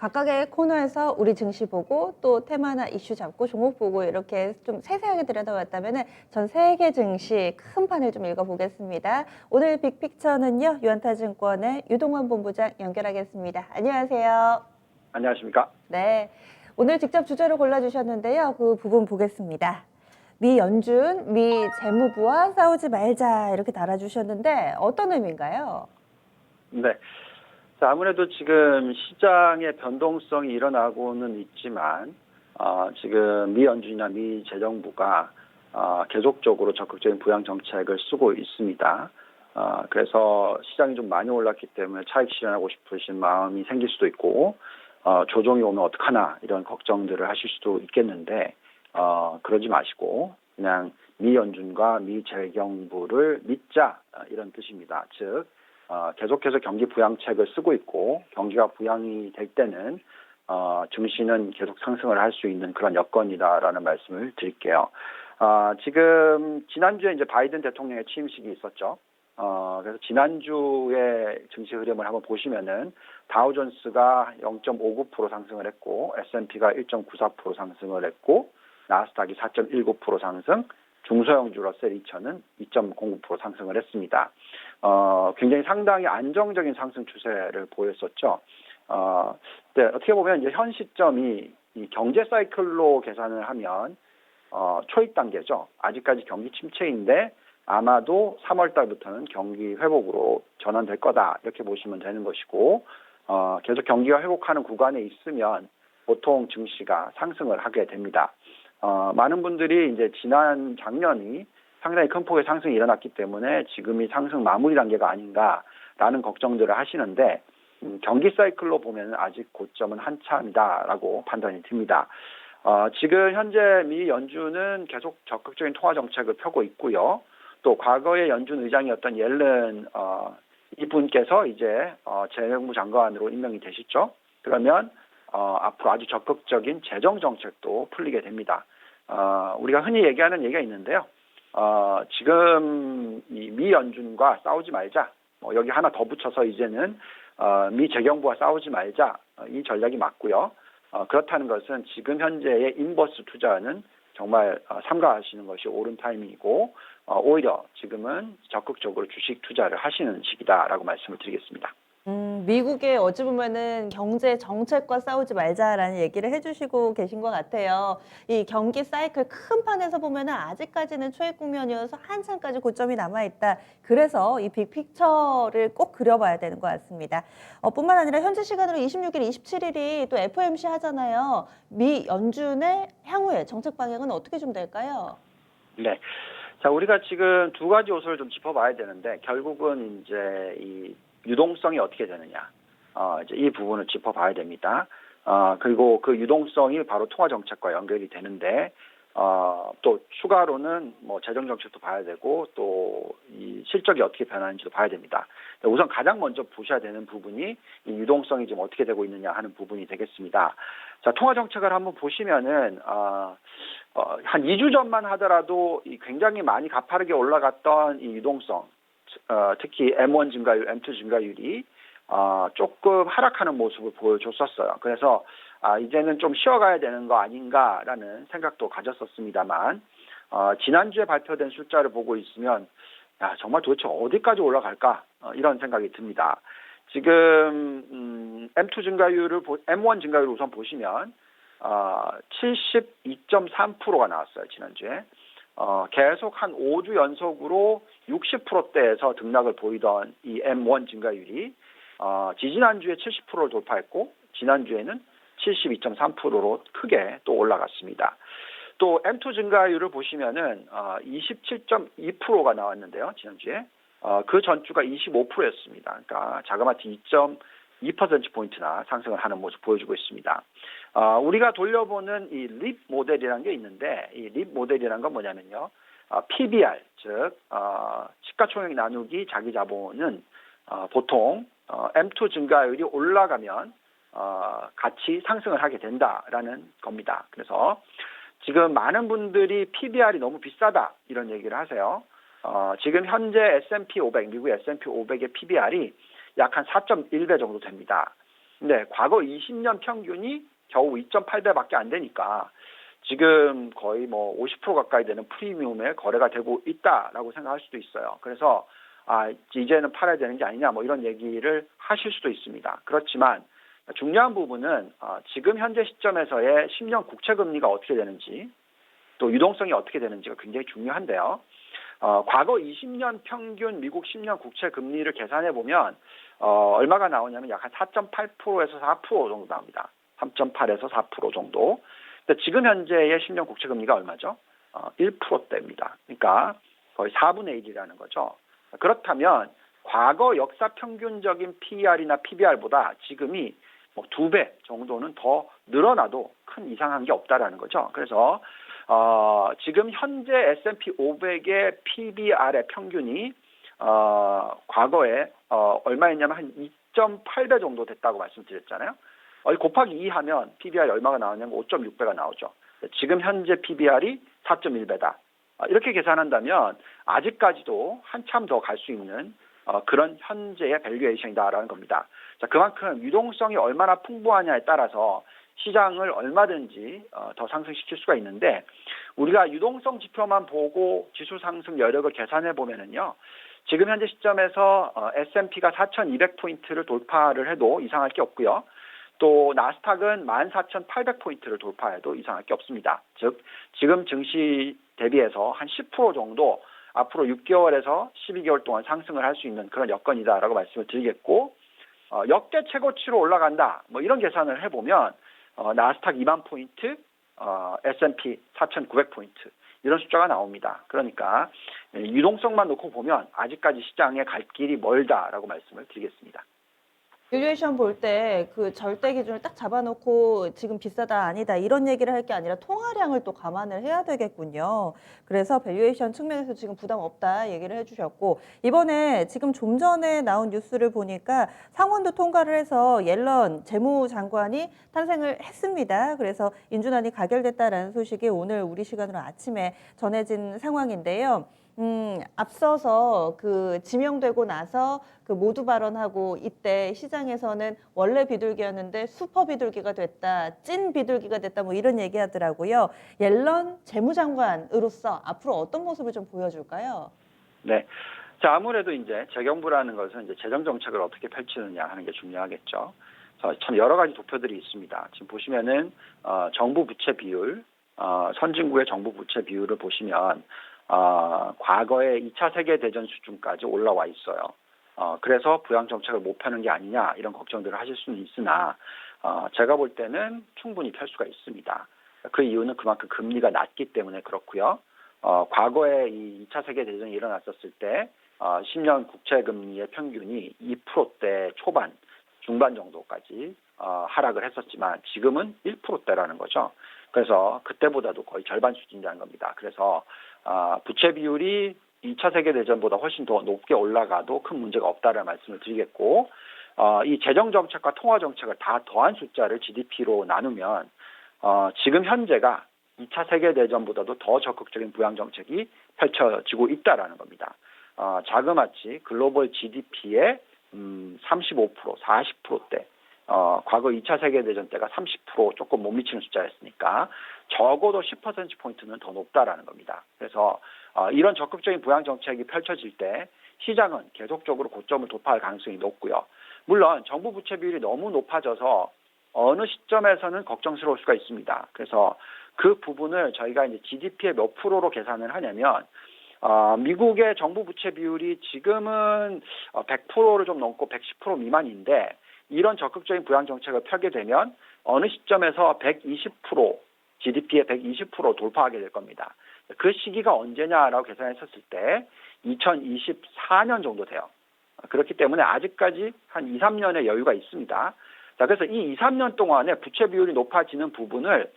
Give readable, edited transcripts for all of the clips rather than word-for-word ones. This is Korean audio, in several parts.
각각의 코너에서 우리 증시 보고 또 테마나 이슈 잡고 종목 보고 이렇게 좀 세세하게 들여다봤다면 전 세계 증시 큰 판을 좀 읽어보겠습니다. 오늘 빅픽처는요. 유한타증권의 유동환 본부장 연결하겠습니다. 안녕하세요. 안녕하십니까? 네, 오늘 직접 주제로 골라주셨는데요. 그 부분 보겠습니다. 미 연준, 미 재무부와 싸우지 말자 이렇게 달아주셨는데 어떤 의미인가요? 네. 자, 아무래도 지금 시장의 변동성이 일어나고는 있지만, 지금 미 연준이나 미 재정부가 계속적으로 적극적인 부양 정책을 쓰고 있습니다. 그래서 시장이 좀 많이 올랐기 때문에 차익 실현하고 싶으신 마음이 생길 수도 있고, 조정이 오면 어떡하나 이런 걱정들을 하실 수도 있겠는데, 그러지 마시고 그냥 미 연준과 미 재정부를 믿자 이런 뜻입니다. 즉 계속해서 경기 부양책을 쓰고 있고 경기가 부양이 될 때는 증시는 계속 상승을 할 수 있는 그런 여건이다라는 말씀을 드릴게요. 지금 지난주에 이제 바이든 대통령의 취임식이 있었죠. 그래서 지난주에 증시 흐름을 한번 보시면은 다우존스가 0.59% 상승을 했고 S&P가 1.94% 상승을 했고 나스닥이 4.19% 상승, 중소형주 러셀 2000은 2.09% 상승을 했습니다. 굉장히 상당히 안정적인 상승 추세를 보였었죠. 네, 어떻게 보면 이제 현 시점이 이 경제 사이클로 계산을 하면 초입 단계죠. 아직까지 경기 침체인데 아마도 3월 달부터는 경기 회복으로 전환될 거다 이렇게 보시면 되는 것이고 계속 경기가 회복하는 구간에 있으면 보통 증시가 상승을 하게 됩니다. 많은 분들이 이제 지난 작년이 상당히 큰 폭의 상승이 일어났기 때문에 지금이 상승 마무리 단계가 아닌가라는 걱정들을 하시는데 경기 사이클로 보면 아직 고점은 한참이다라고 판단이 듭니다. 지금 현재 미 연준은 계속 적극적인 통화 정책을 펴고 있고요. 또 과거의 연준 의장이었던 옐런 이분께서 이제 재정부 장관으로 임명이 되시죠. 그러면 앞으로 아주 적극적인 재정 정책도 풀리게 됩니다. 우리가 흔히 얘기하는 얘기가 있는데요. 지금 이 미 연준과 싸우지 말자. 여기 하나 더 붙여서 이제는 미 재경부와 싸우지 말자. 이 전략이 맞고요. 그렇다는 것은 지금 현재의 인버스 투자는 정말 삼가하시는 것이 옳은 타이밍이고 오히려 지금은 적극적으로 주식 투자를 하시는 시기다라고 말씀을 드리겠습니다. 미국의 어찌 보면은 경제 정책과 싸우지 말자라는 얘기를 해주시고 계신 것 같아요. 이 경기 사이클 큰 판에서 보면은 아직까지는 초입 국면이어서 한참까지 고점이 남아있다. 그래서 이 빅픽처를 꼭 그려봐야 되는 것 같습니다. 뿐만 아니라 현재 시간으로 26일, 27일이 또 FOMC 하잖아요. 미 연준의 향후의 정책 방향은 어떻게 좀 될까요? 네. 자, 우리가 지금 두 가지 요소를 좀 짚어봐야 되는데 결국은 이제 이 유동성이 어떻게 되느냐, 이제 이 부분을 짚어봐야 됩니다. 그리고 그 유동성이 바로 통화 정책과 연결이 되는데, 또 추가로는 뭐 재정 정책도 봐야 되고 또 이 실적이 어떻게 변하는지도 봐야 됩니다. 우선 가장 먼저 보셔야 되는 부분이 이 유동성이 지금 어떻게 되고 있느냐 하는 부분이 되겠습니다. 자, 통화 정책을 한번 보시면은 한 2주 전만 하더라도 굉장히 많이 가파르게 올라갔던 이 유동성, 특히 M1 증가율, M2 증가율이 조금 하락하는 모습을 보여줬었어요. 그래서 이제는 좀 쉬어가야 되는 거 아닌가라는 생각도 가졌었습니다만 지난주에 발표된 숫자를 보고 있으면 정말 도대체 어디까지 올라갈까 이런 생각이 듭니다. 지금 M2 증가율을 M1 증가율을 우선 보시면 72.3%가 나왔어요. 지난주에. 계속 한 5주 연속으로 60%대에서 등락을 보이던 이 M1 증가율이 지지난주에 70%를 돌파했고 지난주에는 72.3%로 크게 또 올라갔습니다. 또 M2 증가율을 보시면은 27.2%가 나왔는데요. 지난주에. 그 전주가 25%였습니다. 그러니까 자그마치 2.2%포인트나 상승을 하는 모습 보여주고 있습니다. 우리가 돌려보는 이 립 모델이라는 게 있는데 이 립 모델이라는 건 뭐냐면요. PBR, 즉 시가총액 나누기 자기 자본은 보통 M2 증가율이 올라가면 같이 상승을 하게 된다라는 겁니다. 그래서 지금 많은 분들이 PBR이 너무 비싸다 이런 얘기를 하세요. 지금 현재 S&P 500, 미국 S&P 500의 PBR이 약 한 4.1배 정도 됩니다. 네, 과거 20년 평균이 겨우 2.8배밖에 안 되니까 지금 거의 뭐 50% 가까이 되는 프리미엄에 거래가 되고 있다라고 생각할 수도 있어요. 그래서 이제는 팔아야 되는 게 아니냐 뭐 이런 얘기를 하실 수도 있습니다. 그렇지만 중요한 부분은 지금 현재 시점에서의 10년 국채 금리가 어떻게 되는지 또 유동성이 어떻게 되는지가 굉장히 중요한데요. 과거 20년 평균 미국 10년 국채 금리를 계산해 보면 얼마가 나오냐면 약 한 4.8%에서 4% 정도 나옵니다. 3.8에서 4% 정도. 근데 지금 현재의 10년 국채 금리가 얼마죠? 1%대입니다. 그러니까 거의 4분의 1이라는 거죠. 그렇다면 과거 역사 평균적인 PER이나 PBR보다 지금이 뭐 2배 정도는 더 늘어나도 큰 이상한 게 없다라는 거죠. 그래서 지금 현재 S&P 500의 PBR의 평균이 과거에 얼마였냐면 한 2.8배 정도 됐다고 말씀드렸잖아요. 곱하기 2 하면 PBR이 얼마가 나오냐면 5.6배가 나오죠. 지금 현재 PBR이 4.1배다. 이렇게 계산한다면 아직까지도 한참 더 갈 수 있는 그런 현재의 밸류에이션이다라는 겁니다. 자, 그만큼 유동성이 얼마나 풍부하냐에 따라서 시장을 얼마든지 더 상승시킬 수가 있는데 우리가 유동성 지표만 보고 지수 상승 여력을 계산해 보면은요. 지금 현재 시점에서 S&P가 4,200포인트를 돌파를 해도 이상할 게 없고요. 또 나스닥은 14,800포인트를 돌파해도 이상할 게 없습니다. 즉 지금 증시 대비해서 한 10% 정도 앞으로 6개월에서 12개월 동안 상승을 할 수 있는 그런 여건이다라고 말씀을 드리겠고 역대 최고치로 올라간다 뭐 이런 계산을 해보면 나스닥 2만 포인트, S&P 4,900포인트 이런 숫자가 나옵니다. 그러니까 유동성만 놓고 보면 아직까지 시장에 갈 길이 멀다라고 말씀을 드리겠습니다. 밸류에이션 볼 때 그 절대 기준을 딱 잡아놓고 지금 비싸다 아니다 이런 얘기를 할 게 아니라 통화량을 또 감안을 해야 되겠군요. 그래서 밸류에이션 측면에서 지금 부담 없다 얘기를 해주셨고 이번에 지금 좀 전에 나온 뉴스를 보니까 상원도 통과를 해서 옐런 재무장관이 탄생을 했습니다. 그래서 인준안이 가결됐다라는 소식이 오늘 우리 시간으로 아침에 전해진 상황인데요. 앞서서 그 지명되고 나서 그 모두 발언하고 이때 시장에서는 원래 비둘기였는데 슈퍼 비둘기가 됐다, 찐 비둘기가 됐다 뭐 이런 얘기하더라고요. 옐런 재무장관으로서 앞으로 어떤 모습을 좀 보여줄까요? 네. 자, 아무래도 이제 재경부라는 것은 이제 재정 정책을 어떻게 펼치느냐 하는 게 중요하겠죠. 참 여러 가지 도표들이 있습니다. 지금 보시면은 정부 부채 비율, 선진국의 정부 부채 비율을 보시면 과거의 2차 세계대전 수준까지 올라와 있어요. 그래서 부양 정책을 못 펴는 게 아니냐 이런 걱정들을 하실 수는 있으나 제가 볼 때는 충분히 펼 수가 있습니다. 그 이유는 그만큼 금리가 낮기 때문에 그렇고요. 과거에 이 2차 세계대전이 일어났었을 때 10년 국채 금리의 평균이 2%대 초반, 중반 정도까지 하락을 했었지만 지금은 1%대라는 거죠. 그래서 그때보다도 거의 절반 수준이라는 겁니다. 그래서 부채 비율이 2차 세계대전보다 훨씬 더 높게 올라가도 큰 문제가 없다는 말씀을 드리겠고 이 재정정책과 통화정책을 다 더한 숫자를 GDP로 나누면 지금 현재가 2차 세계대전보다도 더 적극적인 부양정책이 펼쳐지고 있다는 겁니다. 자그마치 글로벌 GDP의 35%, 40%대 과거 2차 세계대전 때가 30% 조금 못 미치는 숫자였으니까 적어도 10%포인트는 더 높다라는 겁니다. 그래서 이런 적극적인 부양 정책이 펼쳐질 때 시장은 계속적으로 고점을 돌파할 가능성이 높고요. 물론 정부 부채 비율이 너무 높아져서 어느 시점에서는 걱정스러울 수가 있습니다. 그래서 그 부분을 저희가 이제 GDP의 몇 프로로 계산을 하냐면 미국의 정부 부채 비율이 지금은 100%를 좀 넘고 110% 미만인데 이런 적극적인 부양 정책을 펴게 되면 어느 시점에서 120% GDP의 120% 돌파하게 될 겁니다. 그 시기가 언제냐라고 계산했었을 때 2024년 정도 돼요. 그렇기 때문에 아직까지 한 2, 3년의 여유가 있습니다. 자, 그래서 이 2, 3년 동안에 부채 비율이 높아지는 부분을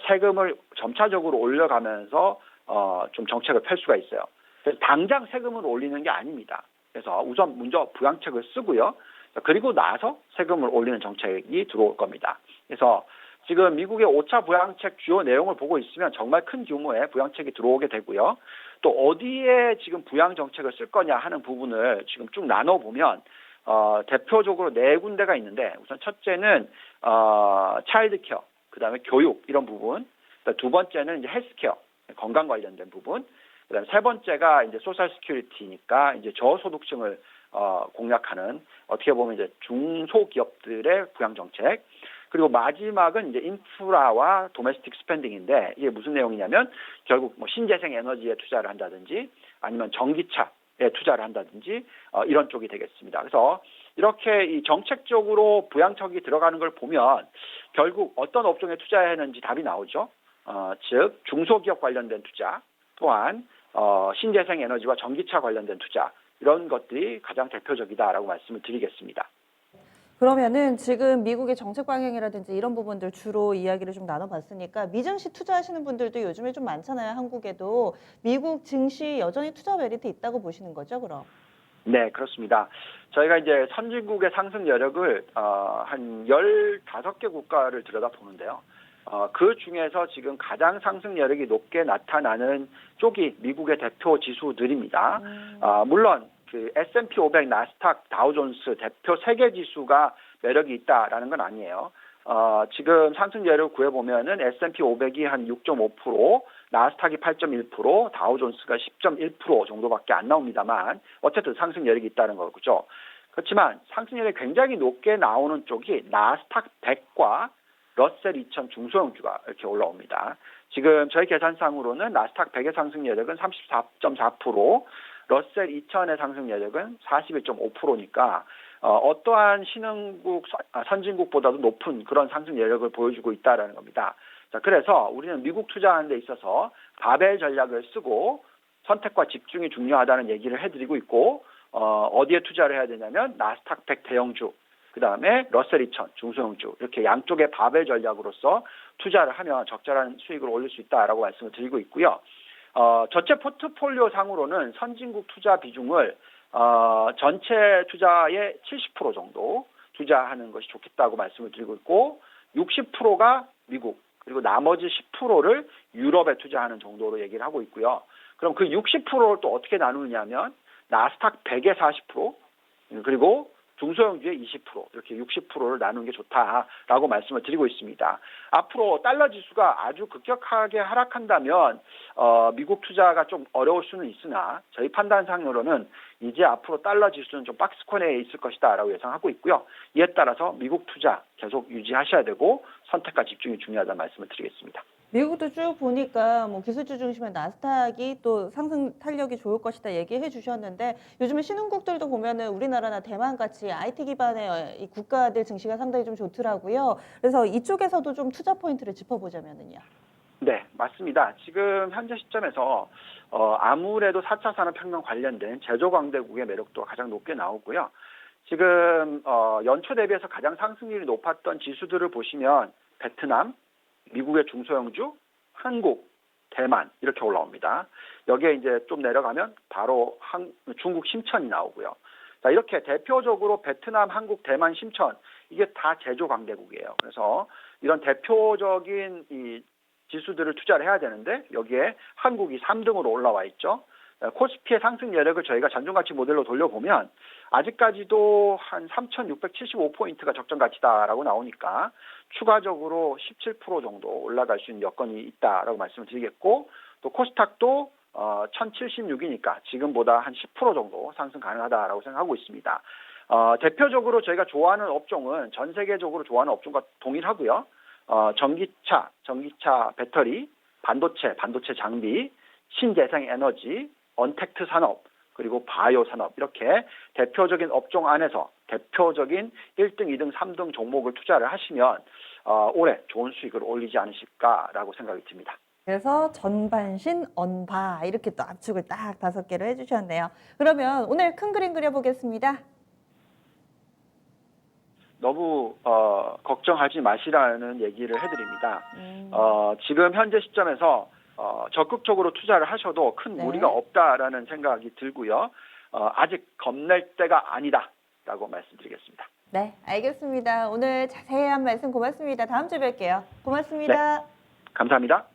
세금을 점차적으로 올려가면서 좀 정책을 펼 수가 있어요. 그래서 당장 세금을 올리는 게 아닙니다. 그래서 우선 먼저 부양책을 쓰고요. 그리고 나서 세금을 올리는 정책이 들어올 겁니다. 그래서 지금 미국의 5차 부양책 주요 내용을 보고 있으면 정말 큰 규모의 부양책이 들어오게 되고요. 또 어디에 지금 부양 정책을 쓸 거냐 하는 부분을 지금 쭉 나눠보면 대표적으로 네 군데가 있는데 우선 첫째는 차일드 케어, 그다음에 교육 이런 부분, 두 번째는 이제 헬스케어, 건강 관련된 부분, 그다음에 세 번째가 이제 소셜 시큐리티니까 이제 저소득층을 공략하는 어떻게 보면 이제 중소기업들의 부양 정책. 그리고 마지막은 이제 인프라와 도메스틱 스펜딩인데 이게 무슨 내용이냐면 결국 뭐 신재생 에너지에 투자를 한다든지 아니면 전기차에 투자를 한다든지 이런 쪽이 되겠습니다. 그래서 이렇게 이 정책적으로 부양책이 들어가는 걸 보면 결국 어떤 업종에 투자해야 하는지 답이 나오죠. 즉 중소기업 관련된 투자, 또한 신재생 에너지와 전기차 관련된 투자 이런 것들이 가장 대표적이다라고 말씀을 드리겠습니다. 그러면은 지금 미국의 정책 방향이라든지 이런 부분들 주로 이야기를 좀 나눠봤으니까 미증시 투자하시는 분들도 요즘에 좀 많잖아요. 한국에도. 미국 증시 여전히 투자 메리트 있다고 보시는 거죠, 그럼? 네, 그렇습니다. 저희가 이제 선진국의 상승 여력을 한 15개 국가를 들여다보는데요. 그 중에서 지금 가장 상승 여력이 높게 나타나는 쪽이 미국의 대표 지수들입니다. 물론 그 S&P 500, 나스닥, 다우존스 대표 세계 지수가 매력이 있다라는 건 아니에요. 지금 상승 여력을 구해보면은 S&P 500이 한 6.5%, 나스닥이 8.1%, 다우존스가 10.1% 정도밖에 안 나옵니다만 어쨌든 상승 여력이 있다는 거죠. 그렇지만 상승 여력이 굉장히 높게 나오는 쪽이 나스닥 100과 러셀 2000 중소형주가 이렇게 올라옵니다. 지금 저희 계산상으로는 나스닥 100의 상승 여력은 34.4%, 러셀 2000의 상승 여력은 41.5%니까 어떠한 신흥국, 선진국보다도 높은 그런 상승 여력을 보여주고 있다는 겁니다. 자, 그래서 우리는 미국 투자하는 데 있어서 바벨 전략을 쓰고 선택과 집중이 중요하다는 얘기를 해드리고 있고 어디에 투자를 해야 되냐면 나스닥 100 대형주, 그 다음에 러셀 2000 중소형주 이렇게 양쪽의 바벨 전략으로서 투자를 하면 적절한 수익을 올릴 수 있다라고 말씀을 드리고 있고요. 전체 포트폴리오 상으로는 선진국 투자 비중을 전체 투자의 70% 정도 투자하는 것이 좋겠다고 말씀을 드리고 있고 60%가 미국 그리고 나머지 10%를 유럽에 투자하는 정도로 얘기를 하고 있고요. 그럼 그 60%를 또 어떻게 나누느냐면 나스닥 100의 40% 그리고 중소형주의 20% 이렇게 60%를 나누는 게 좋다라고 말씀을 드리고 있습니다. 앞으로 달러 지수가 아주 급격하게 하락한다면 미국 투자가 좀 어려울 수는 있으나 저희 판단상으로는 이제 앞으로 달러 지수는 좀 박스권에 있을 것이다라고 예상하고 있고요. 이에 따라서 미국 투자 계속 유지하셔야 되고 선택과 집중이 중요하다는 말씀을 드리겠습니다. 미국도 쭉 보니까 뭐 기술주 중심의 나스닥이 또 상승 탄력이 좋을 것이다 얘기해 주셨는데 요즘에 신흥국들도 보면은 우리나라나 대만 같이 IT 기반의 이 국가들 증시가 상당히 좀 좋더라고요. 그래서 이쪽에서도 좀 투자 포인트를 짚어보자면은요. 네, 맞습니다. 지금 현재 시점에서 아무래도 4차 산업혁명 관련된 제조강대국의 매력도가 가장 높게 나오고요. 지금 연초 대비해서 가장 상승률이 높았던 지수들을 보시면 베트남, 미국의 중소형주, 한국, 대만 이렇게 올라옵니다. 여기에 이제 좀 내려가면 바로 중국 심천이 나오고요. 자, 이렇게 대표적으로 베트남, 한국, 대만, 심천 이게 다 제조 강대국이에요. 그래서 이런 대표적인 이 지수들을 투자를 해야 되는데 여기에 한국이 3등으로 올라와 있죠. 코스피의 상승 여력을 저희가 잔존가치 모델로 돌려보면 아직까지도 한 3,675포인트가 적정가치다라고 나오니까 추가적으로 17% 정도 올라갈 수 있는 여건이 있다라고 말씀을 드리겠고 또 코스닥도 1,076이니까 지금보다 한 10% 정도 상승 가능하다라고 생각하고 있습니다. 대표적으로 저희가 좋아하는 업종은 전 세계적으로 좋아하는 업종과 동일하고요. 전기차 배터리, 반도체 장비, 신재생 에너지, 언택트 산업, 그리고 바이오 산업 이렇게 대표적인 업종 안에서 대표적인 1등, 2등, 3등 종목을 투자를 하시면 올해 좋은 수익을 올리지 않으실까라고 생각이 듭니다. 그래서 전반신 언바 이렇게 또 압축을 딱 5개로 해주셨네요. 그러면 오늘 큰 그림 그려보겠습니다. 너무 걱정하지 마시라는 얘기를 해드립니다. 지금 현재 시점에서 적극적으로 투자를 하셔도 큰 네. 무리가 없다라는 생각이 들고요. 아직 겁낼 때가 아니다라고 말씀드리겠습니다. 네, 알겠습니다. 오늘 자세한 말씀 고맙습니다. 다음 주에 뵐게요. 고맙습니다. 네, 감사합니다.